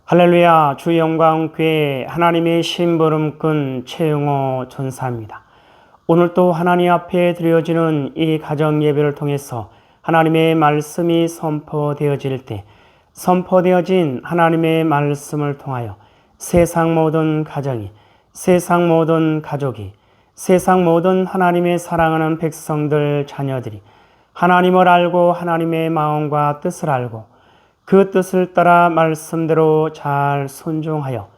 할렐루야. 주 영광교회 하나님의 심부름꾼 최영호 전사입니다. 오늘 또 하나님 앞에 드려지는 이 가정 예배를 통해서 하나님의 말씀이 선포되어질 때 선포되어진 하나님의 말씀을 통하여 세상 모든 가정이, 세상 모든 가족이, 세상 모든 하나님의 사랑하는 백성들 자녀들이 하나님을 알고 하나님의 마음과 뜻을 알고 그 뜻을 따라 말씀대로 잘 순종하여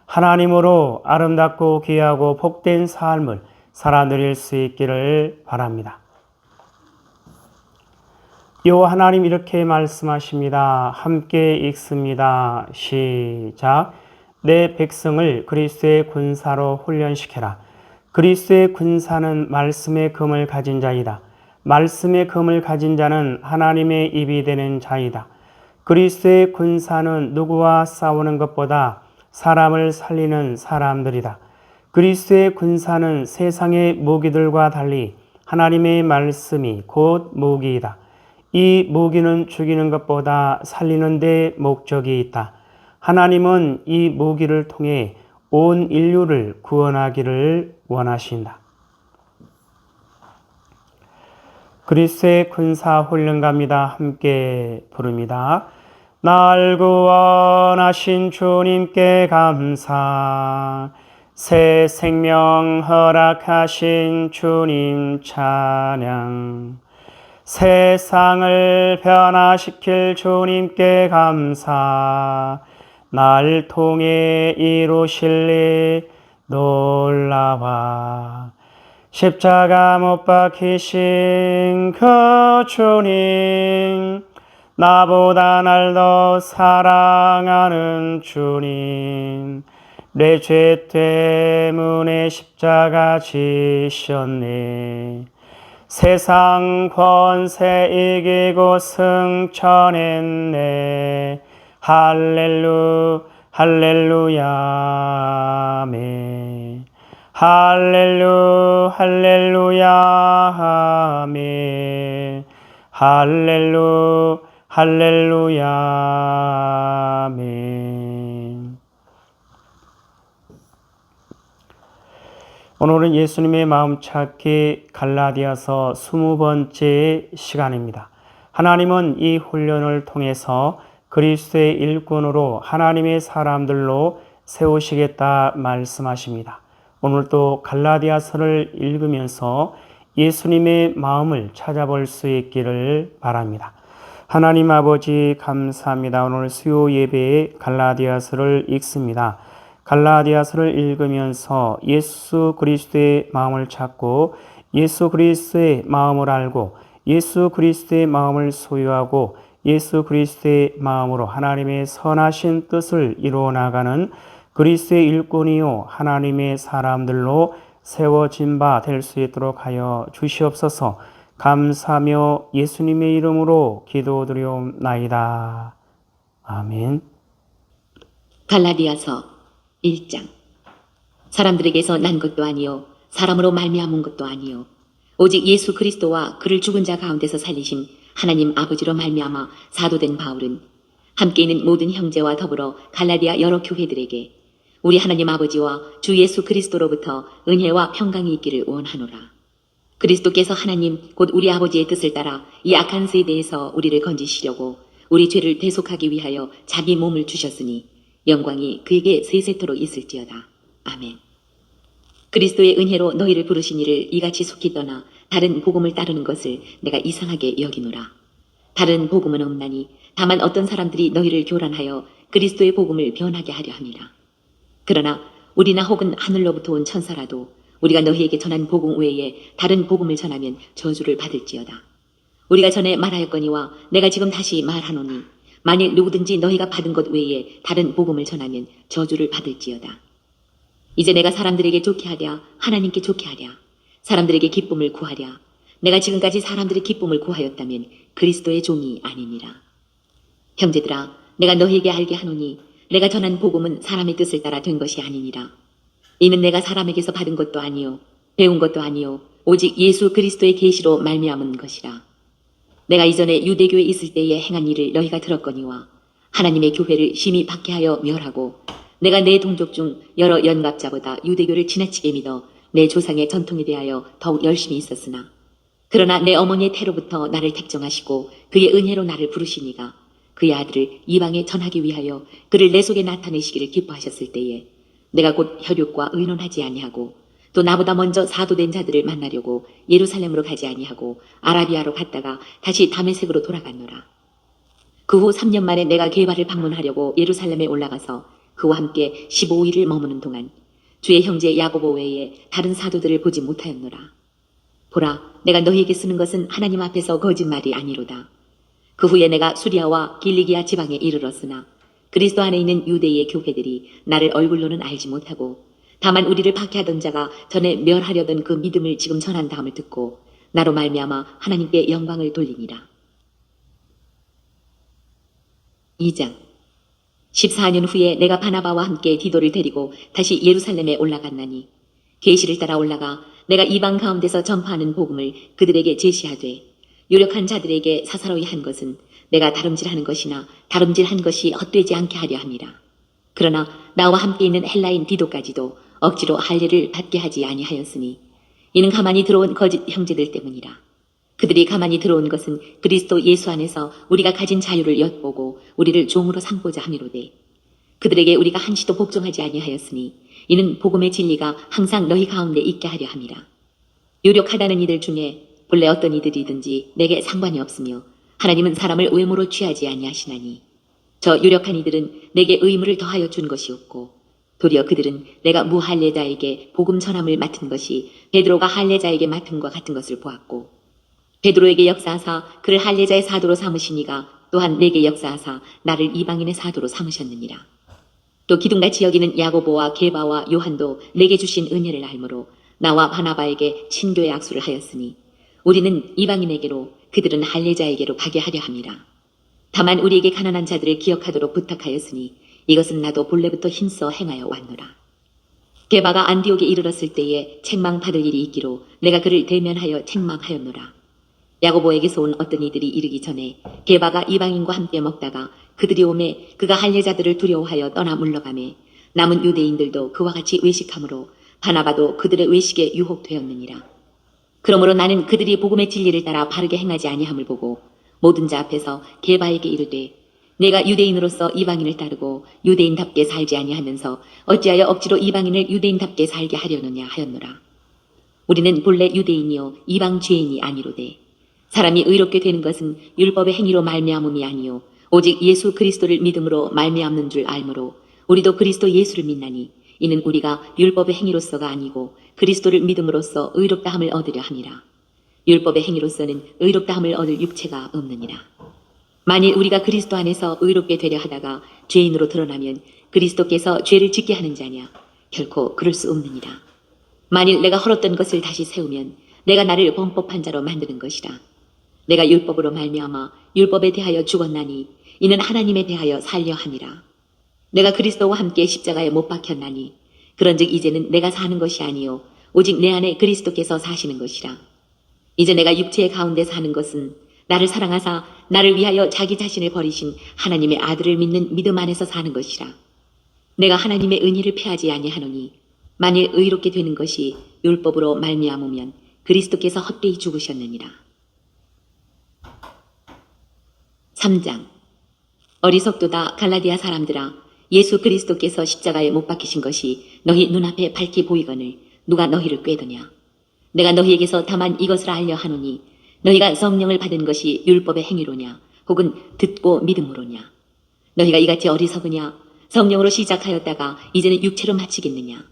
하나님으로 아름답고 귀하고 복된 삶을 살아 누릴 수 있기를 바랍니다. 요 하나님 이렇게 말씀하십니다. 함께 읽습니다. 시작. 내 백성을 그리스도의 군사로 훈련시켜라. 그리스도의 군사는 말씀의 금을 가진 자이다. 말씀의 금을 가진 자는 하나님의 입이 되는 자이다. 그리스도의 군사는 누구와 싸우는 것보다 사람을 살리는 사람들이다. 그리스도의 군사는 세상의 무기들과 달리 하나님의 말씀이 곧 무기이다. 이 무기는 죽이는 것보다 살리는 데 목적이 있다. 하나님은 이 무기를 통해 온 인류를 구원하기를 원하신다. 그리스도의 군사 훈련갑니다. 함께 부릅니다. 날 구원하신 주님께 감사, 새 생명 허락하신 주님 찬양, 세상을 변화시킬 주님께 감사, 날 통해 이루실 일 놀라와 십자가 못 박히신 그 주님, 나보다 날 더 사랑하는 주님, 내 죄 때문에 십자가 지셨네. 세상 권세 이기고 승천했네. 할렐루야 아멘. 할렐루야 아멘. 할렐루야 아멘. 오늘은 예수님의 마음 찾기 갈라디아서 20번째 시간입니다. 하나님은 이 훈련을 통해서 그리스도의 일꾼으로 하나님의 사람들로 세우시겠다 말씀하십니다. 오늘도 갈라디아서를 읽으면서 예수님의 마음을 찾아볼 수 있기를 바랍니다. 하나님 아버지 감사합니다. 오늘 수요 예배에 갈라디아서를 읽습니다. 갈라디아서를 읽으면서 예수 그리스도의 마음을 찾고 예수 그리스도의 마음을 알고 예수 그리스도의 마음을 소유하고 예수 그리스도의 마음으로 하나님의 선하신 뜻을 이루어 나가는 그리스도의 일꾼이요 하나님의 사람들로 세워진 바 될 수 있도록 하여 주시옵소서. 감사하며 예수님의 이름으로 기도드리옵나이다. 아멘. 갈라디아서 1장. 사람들에게서 난 것도 아니요 사람으로 말미암은 것도 아니요 오직 예수 그리스도와 그를 죽은 자 가운데서 살리신 하나님 아버지로 말미암아 사도된 바울은 함께 있는 모든 형제와 더불어 갈라디아 여러 교회들에게 우리 하나님 아버지와 주 예수 그리스도로부터 은혜와 평강이 있기를 원하노라. 그리스도께서 하나님 곧 우리 아버지의 뜻을 따라 이 악한 세대에서 우리를 건지시려고 우리 죄를 대속하기 위하여 자기 몸을 주셨으니 영광이 그에게 세세토록 있을지어다. 아멘. 그리스도의 은혜로 너희를 부르신 이를 이같이 속히 떠나 다른 복음을 따르는 것을 내가 이상하게 여기노라. 다른 복음은 없나니 다만 어떤 사람들이 너희를 교란하여 그리스도의 복음을 변하게 하려 함이라. 그러나 우리나 혹은 하늘로부터 온 천사라도 우리가 너희에게 전한 복음 외에 다른 복음을 전하면 저주를 받을지어다. 우리가 전에 말하였거니와 내가 지금 다시 말하노니 만일 누구든지 너희가 받은 것 외에 다른 복음을 전하면 저주를 받을지어다. 이제 내가 사람들에게 좋게 하랴 하나님께 좋게 하랴 사람들에게 기쁨을 구하랴 내가 지금까지 사람들의 기쁨을 구하였다면 그리스도의 종이 아니니라. 형제들아 내가 너희에게 알게 하노니 내가 전한 복음은 사람의 뜻을 따라 된 것이 아니니라. 이는 내가 사람에게서 받은 것도 아니요 배운 것도 아니요 오직 예수 그리스도의 계시로 말미암은 것이라. 내가 이전에 유대교에 있을 때에 행한 일을 너희가 들었거니와 하나님의 교회를 심히 박해하여 멸하고 내가 내 동족 중 여러 연갑자보다 유대교를 지나치게 믿어 내 조상의 전통에 대하여 더욱 열심히 있었으나 그러나 내 어머니의 태로부터 나를 택정하시고 그의 은혜로 나를 부르시니가 그의 아들을 이방에 전하기 위하여 그를 내 속에 나타내시기를 기뻐하셨을 때에 내가 곧 혈육과 의논하지 아니하고 또 나보다 먼저 사도된 자들을 만나려고 예루살렘으로 가지 아니하고 아라비아로 갔다가 다시 다메섹으로 돌아갔노라. 그 후 3년 만에 내가 게바를 방문하려고 예루살렘에 올라가서 그와 함께 15일을 머무는 동안 주의 형제 야고보 외에 다른 사도들을 보지 못하였노라. 보라, 내가 너희에게 쓰는 것은 하나님 앞에서 거짓말이 아니로다. 그 후에 내가 수리아와 길리기아 지방에 이르렀으나 그리스도 안에 있는 유대의 교회들이 나를 얼굴로는 알지 못하고 다만 우리를 박해하던 자가 전에 멸하려던 그 믿음을 지금 전한다함을 듣고 나로 말미암아 하나님께 영광을 돌리니라. 2장 14년 후에 내가 바나바와 함께 디도를 데리고 다시 예루살렘에 올라갔나니 계시를 따라 올라가 내가 이방 가운데서 전파하는 복음을 그들에게 제시하되 유력한 자들에게 사사로이 한 것은 내가 다름질하는 것이나 다름질한 것이 헛되지 않게 하려 함이라. 그러나 나와 함께 있는 헬라인 디도까지도 억지로 할례를 받게 하지 아니하였으니 이는 가만히 들어온 거짓 형제들 때문이라. 그들이 가만히 들어온 것은 그리스도 예수 안에서 우리가 가진 자유를 엿보고 우리를 종으로 삼고자 함이로되 그들에게 우리가 한시도 복종하지 아니하였으니 이는 복음의 진리가 항상 너희 가운데 있게 하려 함이라. 유력하다는 이들 중에 본래 어떤 이들이든지 내게 상관이 없으며 하나님은 사람을 외모로 취하지 아니하시나니 저 유력한 이들은 내게 의무를 더하여 준 것이 없고 도리어 그들은 내가 무할례자에게 복음 전함을 맡은 것이 베드로가 할례자에게 맡은 것 같은 것을 보았고 베드로에게 역사하사 그를 할례자의 사도로 삼으시니가 또한 내게 역사하사 나를 이방인의 사도로 삼으셨느니라. 또 기둥같이 여기는 야고보와 게바와 요한도 내게 주신 은혜를 알므로 나와 바나바에게 친교의 악수를 하였으니 우리는 이방인에게로 그들은 할례자에게로 가게 하려 함이라. 다만 우리에게 가난한 자들을 기억하도록 부탁하였으니 이것은 나도 본래부터 힘써 행하여 왔노라. 게바가 안디옥에 이르렀을 때에 책망받을 일이 있기로 내가 그를 대면하여 책망하였노라. 야고보에게서 온 어떤 이들이 이르기 전에 게바가 이방인과 함께 먹다가 그들이 오매 그가 할례자들을 두려워하여 떠나 물러가매 남은 유대인들도 그와 같이 외식함으로 바나바도 그들의 외식에 유혹되었느니라. 그러므로 나는 그들이 복음의 진리를 따라 바르게 행하지 아니함을 보고 모든 자 앞에서 게바에게 이르되 내가 유대인으로서 이방인을 따르고 유대인답게 살지 아니하면서 어찌하여 억지로 이방인을 유대인답게 살게 하려느냐 하였노라. 우리는 본래 유대인이요 이방 죄인이 아니로되 사람이 의롭게 되는 것은 율법의 행위로 말미암음이 아니요 오직 예수 그리스도를 믿음으로 말미암는 줄 알므로 우리도 그리스도 예수를 믿나니 이는 우리가 율법의 행위로서가 아니고 그리스도를 믿음으로써 의롭다함을 얻으려 함이라. 율법의 행위로서는 의롭다함을 얻을 육체가 없느니라. 만일 우리가 그리스도 안에서 의롭게 되려 하다가 죄인으로 드러나면 그리스도께서 죄를 짓게 하는 자냐? 결코 그럴 수 없느니라. 만일 내가 헐었던 것을 다시 세우면 내가 나를 범법한 자로 만드는 것이라. 내가 율법으로 말미암아 율법에 대하여 죽었나니 이는 하나님에 대하여 살려 함이라. 내가 그리스도와 함께 십자가에 못 박혔나니 그런즉 이제는 내가 사는 것이 아니요 오직 내 안에 그리스도께서 사시는 것이라. 이제 내가 육체의 가운데 사는 것은 나를 사랑하사 나를 위하여 자기 자신을 버리신 하나님의 아들을 믿는 믿음 안에서 사는 것이라. 내가 하나님의 은혜를 패하지 아니하노니 만일 의롭게 되는 것이 율법으로 말미암으면 그리스도께서 헛되이 죽으셨느니라. 3장 어리석도다 갈라디아 사람들아 예수 그리스도께서 십자가에 못 박히신 것이 너희 눈앞에 밝히 보이거늘 누가 너희를 꾀더냐. 내가 너희에게서 다만 이것을 알려 하노니 너희가 성령을 받은 것이 율법의 행위로냐 혹은 듣고 믿음으로냐. 너희가 이같이 어리석으냐. 성령으로 시작하였다가 이제는 육체로 마치겠느냐.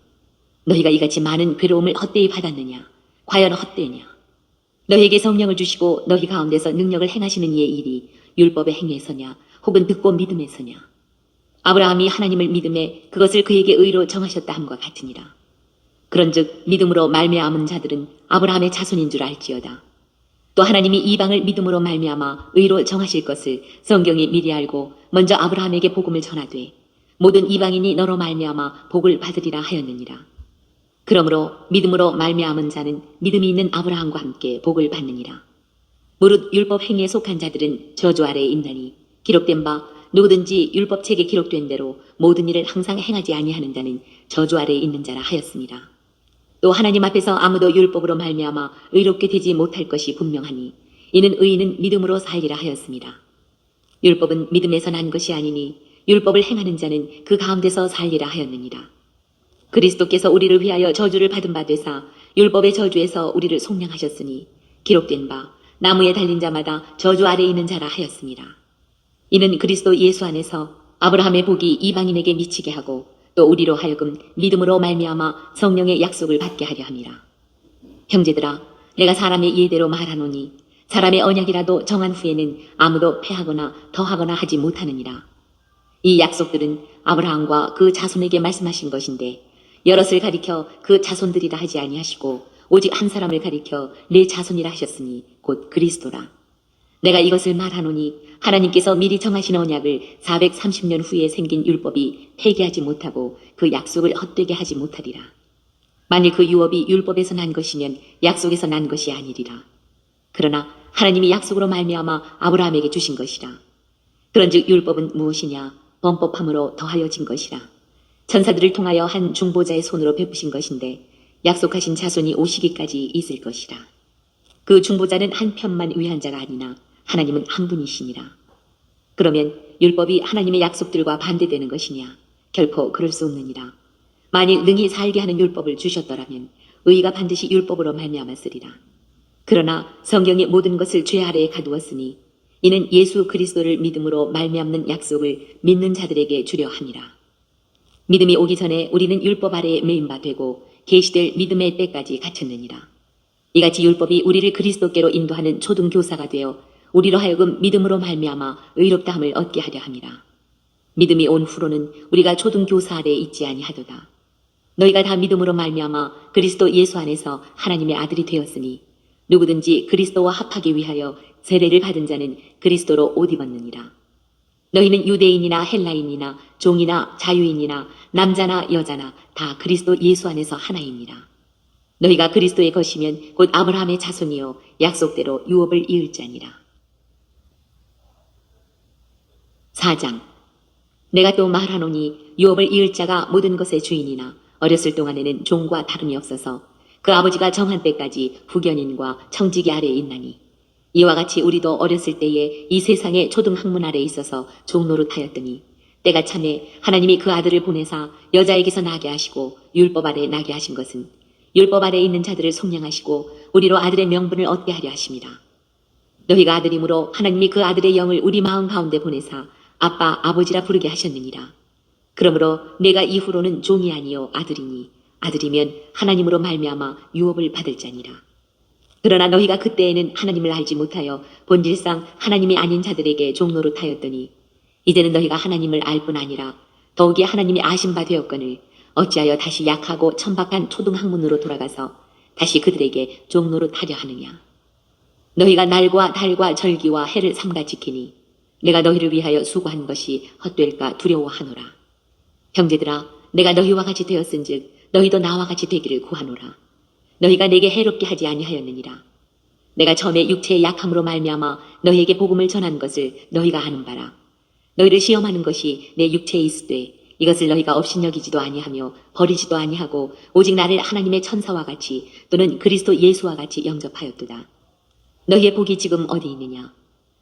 너희가 이같이 많은 괴로움을 헛되이 받았느냐. 과연 헛되냐. 너희에게 성령을 주시고 너희 가운데서 능력을 행하시는 이의 일이 율법의 행위에서냐 혹은 듣고 믿음에서냐. 아브라함이 하나님을 믿음에 그것을 그에게 의로 정하셨다 함과 같으니라. 그런즉 믿음으로 말미암은 자들은 아브라함의 자손인 줄 알지어다. 또 하나님이 이방을 믿음으로 말미암아 의로 정하실 것을 성경이 미리 알고 먼저 아브라함에게 복음을 전하되 모든 이방인이 너로 말미암아 복을 받으리라 하였느니라. 그러므로 믿음으로 말미암은 자는 믿음이 있는 아브라함과 함께 복을 받느니라. 무릇 율법 행위에 속한 자들은 저주 아래에 있나니 기록된 바 누구든지 율법책에 기록된 대로 모든 일을 항상 행하지 아니하는 자는 저주 아래에 있는 자라 하였습니다. 또 하나님 앞에서 아무도 율법으로 말미암아 의롭게 되지 못할 것이 분명하니 이는 의인은 믿음으로 살리라 하였습니다. 율법은 믿음에서 난 것이 아니니 율법을 행하는 자는 그 가운데서 살리라 하였느니라. 그리스도께서 우리를 위하여 저주를 받은 바 되사 율법의 저주에서 우리를 속량하셨으니 기록된 바 나무에 달린 자마다 저주 아래에 있는 자라 하였습니다. 이는 그리스도 예수 안에서 아브라함의 복이 이방인에게 미치게 하고 또 우리로 하여금 믿음으로 말미암아 성령의 약속을 받게 하려 함이라. 형제들아, 내가 사람의 예대로 말하노니 사람의 언약이라도 정한 후에는 아무도 패하거나 더하거나 하지 못하느니라. 이 약속들은 아브라함과 그 자손에게 말씀하신 것인데 여럿을 가리켜 그 자손들이라 하지 아니하시고 오직 한 사람을 가리켜 내 자손이라 하셨으니 곧 그리스도라. 내가 이것을 말하노니 하나님께서 미리 정하신 언약을 430년 후에 생긴 율법이 폐기하지 못하고 그 약속을 헛되게 하지 못하리라. 만일 그 유업이 율법에서 난 것이면 약속에서 난 것이 아니리라. 그러나 하나님이 약속으로 말미암아 아브라함에게 주신 것이라. 그런즉 율법은 무엇이냐? 범법함으로 더하여진 것이라. 천사들을 통하여 한 중보자의 손으로 베푸신 것인데 약속하신 자손이 오시기까지 있을 것이라. 그 중보자는 한 편만 위한 자가 아니나 하나님은 한 분이시니라. 그러면 율법이 하나님의 약속들과 반대되는 것이냐? 결코 그럴 수 없느니라. 만일 능히 살게 하는 율법을 주셨더라면 의가 반드시 율법으로 말미암았으리라. 그러나 성경이 모든 것을 죄 아래에 가두었으니 이는 예수 그리스도를 믿음으로 말미암는 약속을 믿는 자들에게 주려 함이라. 믿음이 오기 전에 우리는 율법 아래에 매인 바 되고 계시될 믿음의 때까지 갇혔느니라. 이같이 율법이 우리를 그리스도께로 인도하는 초등교사가 되어 우리로 하여금 믿음으로 말미암아 의롭다함을 얻게 하려 함이라. 믿음이 온 후로는 우리가 초등교사 아래에 있지 아니하도다. 너희가 다 믿음으로 말미암아 그리스도 예수 안에서 하나님의 아들이 되었으니 누구든지 그리스도와 합하기 위하여 세례를 받은 자는 그리스도로 옷 입었느니라. 너희는 유대인이나 헬라인이나 종이나 자유인이나 남자나 여자나 다 그리스도 예수 안에서 하나이니라. 너희가 그리스도의 것이면 곧 아브라함의 자손이요 약속대로 유업을 이을 자니라. 4장. 내가 또 말하노니 유업을 이을 자가 모든 것의 주인이나 어렸을 동안에는 종과 다름이 없어서 그 아버지가 정한 때까지 후견인과 청지기 아래에 있나니 이와 같이 우리도 어렸을 때에 이 세상의 초등학문 아래에 있어서 종노릇하였더니 때가 차매 하나님이 그 아들을 보내사 여자에게서 나게 하시고 율법 아래 나게 하신 것은 율법 아래에 있는 자들을 속량하시고 우리로 아들의 명분을 얻게 하려 하심이라. 너희가 아들이므로 하나님이 그 아들의 영을 우리 마음 가운데 보내사 아빠 아버지라 부르게 하셨느니라. 그러므로 내가 이후로는 종이 아니요 아들이니 아들이면 하나님으로 말미암아 유업을 받을 자니라. 그러나 너희가 그때에는 하나님을 알지 못하여 본질상 하나님이 아닌 자들에게 종노릇하였더니 이제는 너희가 하나님을 알 뿐 아니라 더욱이 하나님이 아신 바 되었거늘 어찌하여 다시 약하고 천박한 초등학문으로 돌아가서 다시 그들에게 종노릇하려 하느냐. 너희가 날과 달과 절기와 해를 삼가 지키니 내가 너희를 위하여 수고한 것이 헛될까 두려워하노라. 형제들아, 내가 너희와 같이 되었은즉 너희도 나와 같이 되기를 구하노라. 너희가 내게 해롭게 하지 아니하였느니라. 내가 처음에 육체의 약함으로 말미암아 너희에게 복음을 전한 것을 너희가 아는 바라. 너희를 시험하는 것이 내 육체에 있으되 이것을 너희가 업신여기지도 아니하며 버리지도 아니하고 오직 나를 하나님의 천사와 같이 또는 그리스도 예수와 같이 영접하였도다. 너희의 복이 지금 어디 있느냐?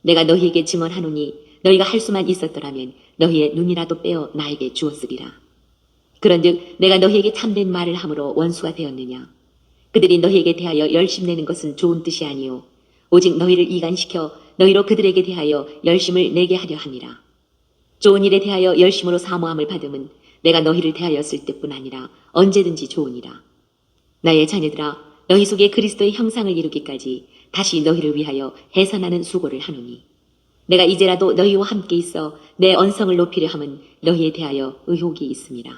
내가 너희에게 증언하노니 너희가 할 수만 있었더라면 너희의 눈이라도 빼어 나에게 주었으리라. 그런즉 내가 너희에게 참된 말을 함으로 원수가 되었느냐? 그들이 너희에게 대하여 열심내는 것은 좋은 뜻이 아니요 오직 너희를 이간시켜 너희로 그들에게 대하여 열심을 내게 하려 함이라. 좋은 일에 대하여 열심으로 사모함을 받음은 내가 너희를 대하였을 때뿐 아니라 언제든지 좋으니라. 나의 자녀들아, 너희 속에 그리스도의 형상을 이루기까지 다시 너희를 위하여 해산하는 수고를 하노니 내가 이제라도 너희와 함께 있어 내 언성을 높이려 함은 너희에 대하여 의혹이 있음이라.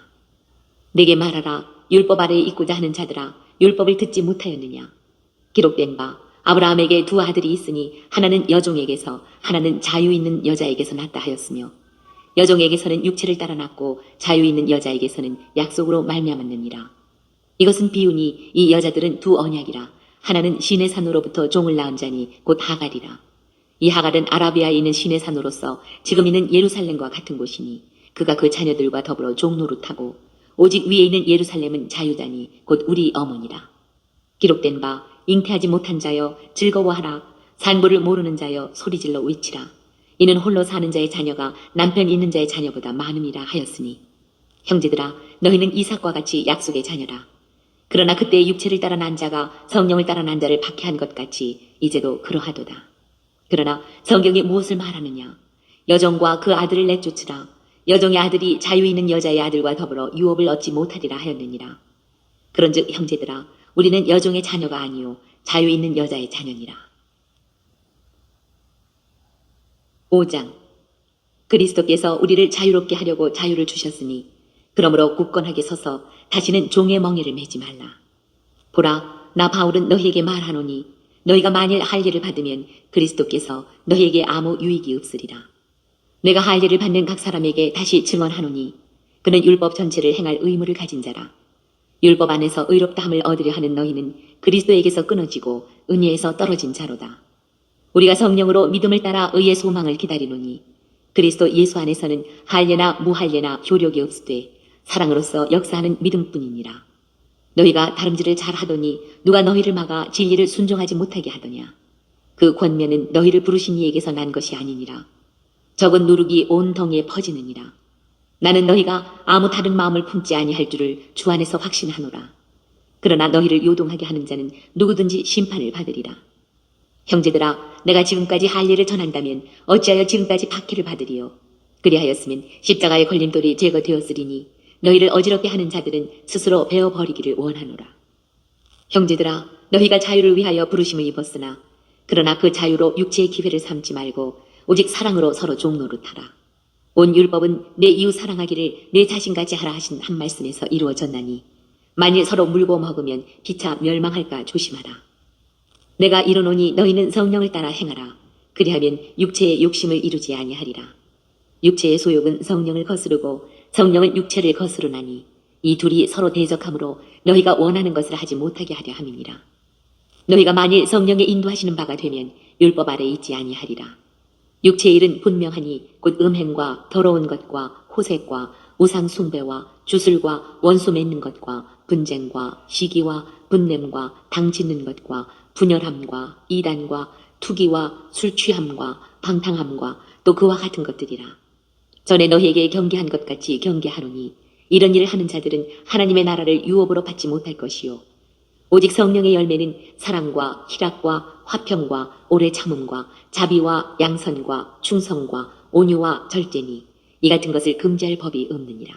내게 말하라. 율법 아래에 있고자 하는 자들아, 율법을 듣지 못하였느냐? 기록된 바 아브라함에게 두 아들이 있으니 하나는 여종에게서 하나는 자유 있는 여자에게서 났다 하였으며 여종에게서는 육체를 따라 났고 자유 있는 여자에게서는 약속으로 말미암았느니라. 이것은 비유니 이 여자들은 두 언약이라. 하나는 시내산으로부터 종을 낳은 자니 곧 하갈이라. 이 하갈은 아라비아에 있는 신의 산으로서 지금 있는 예루살렘과 같은 곳이니 그가 그 자녀들과 더불어 종노릇하고 오직 위에 있는 예루살렘은 자유다니 곧 우리 어머니라. 기록된 바 잉태하지 못한 자여 즐거워하라. 산부를 모르는 자여 소리질러 외치라. 이는 홀로 사는 자의 자녀가 남편 있는 자의 자녀보다 많음이라 하였으니 형제들아 너희는 이삭과 같이 약속의 자녀라. 그러나 그때 육체를 따라 난 자가 성령을 따라 난 자를 박해한 것 같이 이제도 그러하도다. 그러나 성경이 무엇을 말하느냐? 여종과 그 아들을 내쫓으라. 여종의 아들이 자유 있는 여자의 아들과 더불어 유업을 얻지 못하리라 하였느니라. 그런즉 형제들아 우리는 여종의 자녀가 아니요 자유 있는 여자의 자녀니라. 5장. 그리스도께서 우리를 자유롭게 하려고 자유를 주셨으니 그러므로 굳건하게 서서 다시는 종의 멍에를 매지 말라. 보라 나 바울은 너희에게 말하노니 너희가 만일 할례를 받으면 그리스도께서 너희에게 아무 유익이 없으리라. 내가 할례를 받는 각 사람에게 다시 증언하노니 그는 율법 전체를 행할 의무를 가진 자라. 율법 안에서 의롭다함을 얻으려 하는 너희는 그리스도에게서 끊어지고 은혜에서 떨어진 자로다. 우리가 성령으로 믿음을 따라 의의 소망을 기다리노니 그리스도 예수 안에서는 할례나 무할례나 효력이 없으되 사랑으로서 역사하는 믿음뿐이니라. 너희가 다름질을 잘하더니 누가 너희를 막아 진리를 순종하지 못하게 하더냐. 그 권면은 너희를 부르신 이에게서 난 것이 아니니라. 적은 누룩이 온 덩이에 퍼지느니라. 나는 너희가 아무 다른 마음을 품지 아니할 줄을 주 안에서 확신하노라. 그러나 너희를 요동하게 하는 자는 누구든지 심판을 받으리라. 형제들아 내가 지금까지 할례를 전한다면 어찌하여 지금까지 박해를 받으리요. 그리하였으면 십자가의 걸림돌이 제거되었으리니 너희를 어지럽게 하는 자들은 스스로 베어버리기를 원하노라. 형제들아 너희가 자유를 위하여 부르심을 입었으나 그러나 그 자유로 육체의 기회를 삼지 말고 오직 사랑으로 서로 종노릇하라. 온 율법은 내 이웃 사랑하기를 내 자신같이 하라 하신 한 말씀에서 이루어졌나니 만일 서로 물고 먹으면 피차 멸망할까 조심하라. 내가 이르노니 너희는 성령을 따라 행하라. 그리하면 육체의 욕심을 이루지 아니하리라. 육체의 소욕은 성령을 거스르고 성령은 육체를 거스르나니 이 둘이 서로 대적하므로 너희가 원하는 것을 하지 못하게 하려 함이니라. 너희가 만일 성령의 인도하시는 바가 되면 율법 아래 있지 아니하리라. 육체의 일은 분명하니 곧 음행과 더러운 것과 호색과 우상 숭배와 주술과 원수 맺는 것과 분쟁과 시기와 분냄과 당 짓는 것과 분열함과 이단과 투기와 술 취함과 방탕함과 또 그와 같은 것들이라. 전에 너희에게 경계한 것 같이 경계하노니 이런 일을 하는 자들은 하나님의 나라를 유업으로 받지 못할 것이요 오직 성령의 열매는 사랑과 희락과 화평과 오래 참음과 자비와 양선과 충성과 온유와 절제니 이 같은 것을 금지할 법이 없느니라.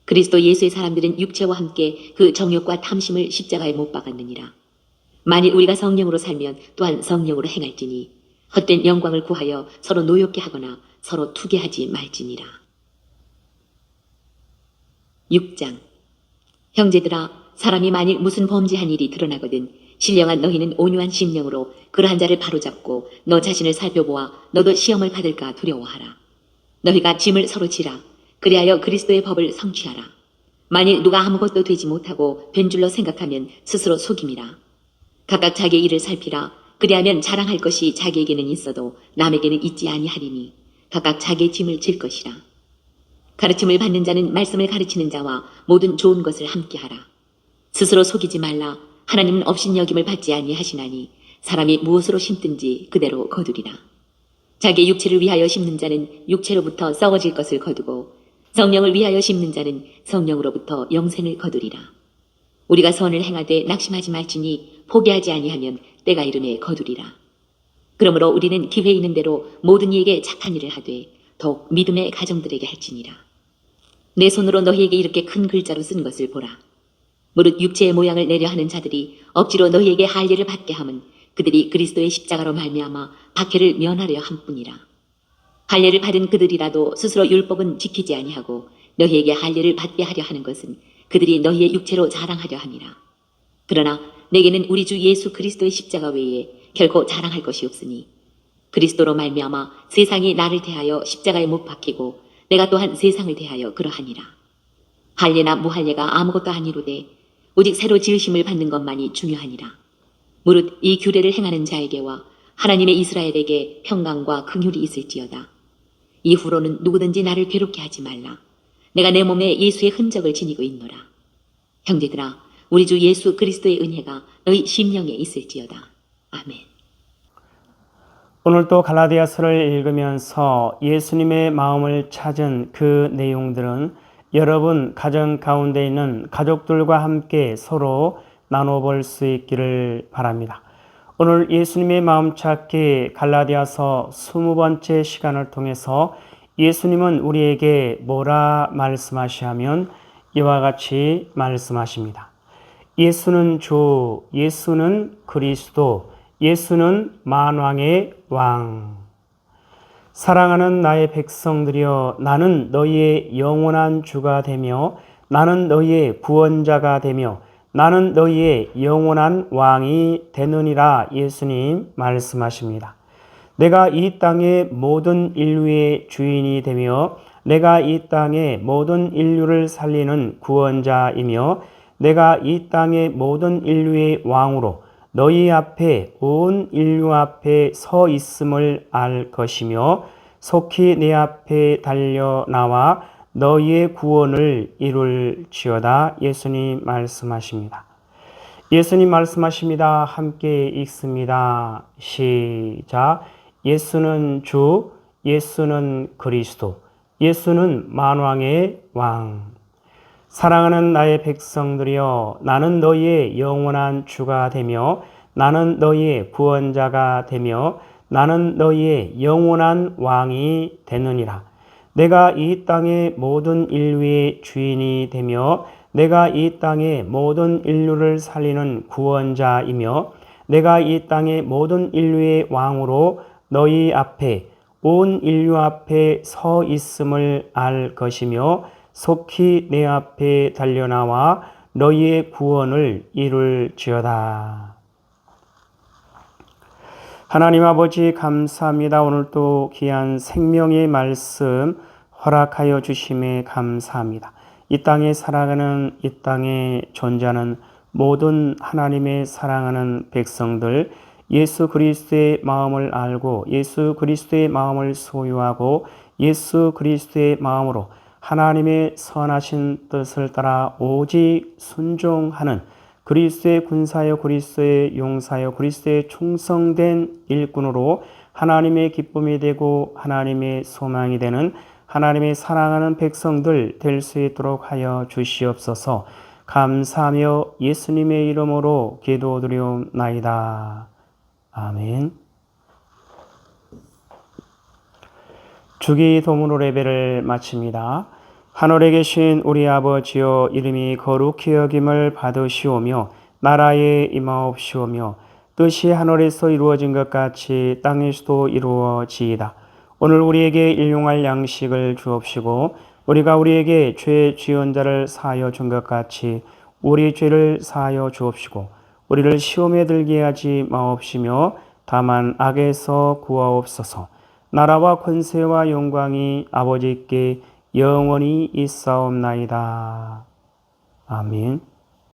그리스도 예수의 사람들은 육체와 함께 그 정욕과 탐심을 십자가에 못 박았느니라. 만일 우리가 성령으로 살면 또한 성령으로 행할지니 헛된 영광을 구하여 서로 노엽게 하거나 서로 투게하지 말지니라. 6장. 형제들아 사람이 만일 무슨 범죄한 일이 드러나거든 신령한 너희는 온유한 심령으로 그러한 자를 바로잡고 너 자신을 살펴보아 너도 시험을 받을까 두려워하라. 너희가 짐을 서로 지라. 그리하여 그리스도의 법을 성취하라. 만일 누가 아무것도 되지 못하고 된 줄로 생각하면 스스로 속임이라. 각각 자기의 일을 살피라. 그리하면 자랑할 것이 자기에게는 있어도 남에게는 있지 아니하리니 각각 자기의 짐을 질 것이라. 가르침을 받는 자는 말씀을 가르치는 자와 모든 좋은 것을 함께하라. 스스로 속이지 말라. 하나님은 업신여김을 받지 아니하시나니 사람이 무엇으로 심든지 그대로 거두리라. 자기 육체를 위하여 심는 자는 육체로부터 썩어질 것을 거두고 성령을 위하여 심는 자는 성령으로부터 영생을 거두리라. 우리가 선을 행하되 낙심하지 말지니 포기하지 아니하면 때가 이름에 거두리라. 그러므로 우리는 기회 있는 대로 모든 이에게 착한 일을 하되 더욱 믿음의 가정들에게 할지니라. 내 손으로 너희에게 이렇게 큰 글자로 쓴 것을 보라. 무릇 육체의 모양을 내려 하는 자들이 억지로 너희에게 할례를 받게 함은 그들이 그리스도의 십자가로 말미암아 박해를 면하려 함뿐이라. 할례를 받은 그들이라도 스스로 율법은 지키지 아니하고 너희에게 할례를 받게 하려 하는 것은 그들이 너희의 육체로 자랑하려 함이라. 그러나 내게는 우리 주 예수 그리스도의 십자가 외에 결코 자랑할 것이 없으니 그리스도로 말미암아 세상이 나를 대하여 십자가에 못 박히고 내가 또한 세상을 대하여 그러하니라. 할례나 무할례가 아무것도 아니로되 오직 새로 지으심을 받는 것만이 중요하니라. 무릇 이 규례를 행하는 자에게와 하나님의 이스라엘에게 평강과 긍휼이 있을지어다. 이후로는 누구든지 나를 괴롭게 하지 말라. 내가 내 몸에 예수의 흔적을 지니고 있노라. 형제들아, 우리 주 예수 그리스도의 은혜가 너희 심령에 있을지어다. 아멘. 오늘도 갈라디아서를 읽으면서 예수님의 마음을 찾은 그 내용들은 여러분 가정 가운데 있는 가족들과 함께 서로 나눠볼 수 있기를 바랍니다. 오늘 예수님의 마음 찾기 갈라디아서 20번째 시간을 통해서 예수님은 우리에게 뭐라 말씀하시냐면 이와 같이 말씀하십니다. 예수는 주, 예수는 그리스도, 예수는 만왕의 왕. 사랑하는 나의 백성들이여, 나는 너희의 영원한 주가 되며 나는 너희의 구원자가 되며 나는 너희의 영원한 왕이 되느니라. 예수님 말씀하십니다. 내가 이 땅의 모든 인류의 주인이 되며 내가 이 땅의 모든 인류를 살리는 구원자이며 내가 이 땅의 모든 인류의 왕으로 너희 앞에 온 인류 앞에 서 있음을 알 것이며 속히 내 앞에 달려 나와 너희의 구원을 이룰지어다. 예수님 말씀하십니다. 예수님 말씀하십니다. 함께 읽습니다. 시작. 예수는 주, 예수는 그리스도, 예수는 만왕의 왕. 사랑하는 나의 백성들이여, 나는 너희의 영원한 주가 되며 나는 너희의 구원자가 되며 나는 너희의 영원한 왕이 되느니라. 내가 이 땅의 모든 인류의 주인이 되며 내가 이 땅의 모든 인류를 살리는 구원자이며 내가 이 땅의 모든 인류의 왕으로 너희 앞에 온 인류 앞에 서 있음을 알 것이며 속히 내 앞에 달려나와 너희의 구원을 이룰지어다. 하나님 아버지 감사합니다. 오늘도 귀한 생명의 말씀 허락하여 주심에 감사합니다. 이 땅에 살아가는, 이 땅에 존재하는 모든 하나님의 사랑하는 백성들, 예수 그리스도의 마음을 알고 예수 그리스도의 마음을 소유하고 예수 그리스도의 마음으로 하나님의 선하신 뜻을 따라 오직 순종하는 그리스도의 군사여 그리스도의 용사여 그리스도의 충성된 일꾼으로 하나님의 기쁨이 되고 하나님의 소망이 되는 하나님의 사랑하는 백성들 될 수 있도록 하여 주시옵소서. 감사하며 예수님의 이름으로 기도드리옵나이다. 아멘. 주기도문으로 예배를 마칩니다. 하늘에 계신 우리 아버지여, 이름이 거룩히 여김을 받으시오며 나라에 임하옵시오며 뜻이 하늘에서 이루어진 것 같이 땅에서도 이루어지이다. 오늘 우리에게 일용할 양식을 주옵시고 우리가 우리에게 죄 지은 자를 사하여 준 것 같이 우리 죄를 사하여 주옵시고 우리를 시험에 들게 하지 마옵시며 다만 악에서 구하옵소서. 나라와 권세와 영광이 아버지께 영원히 있사옵나이다. 아멘.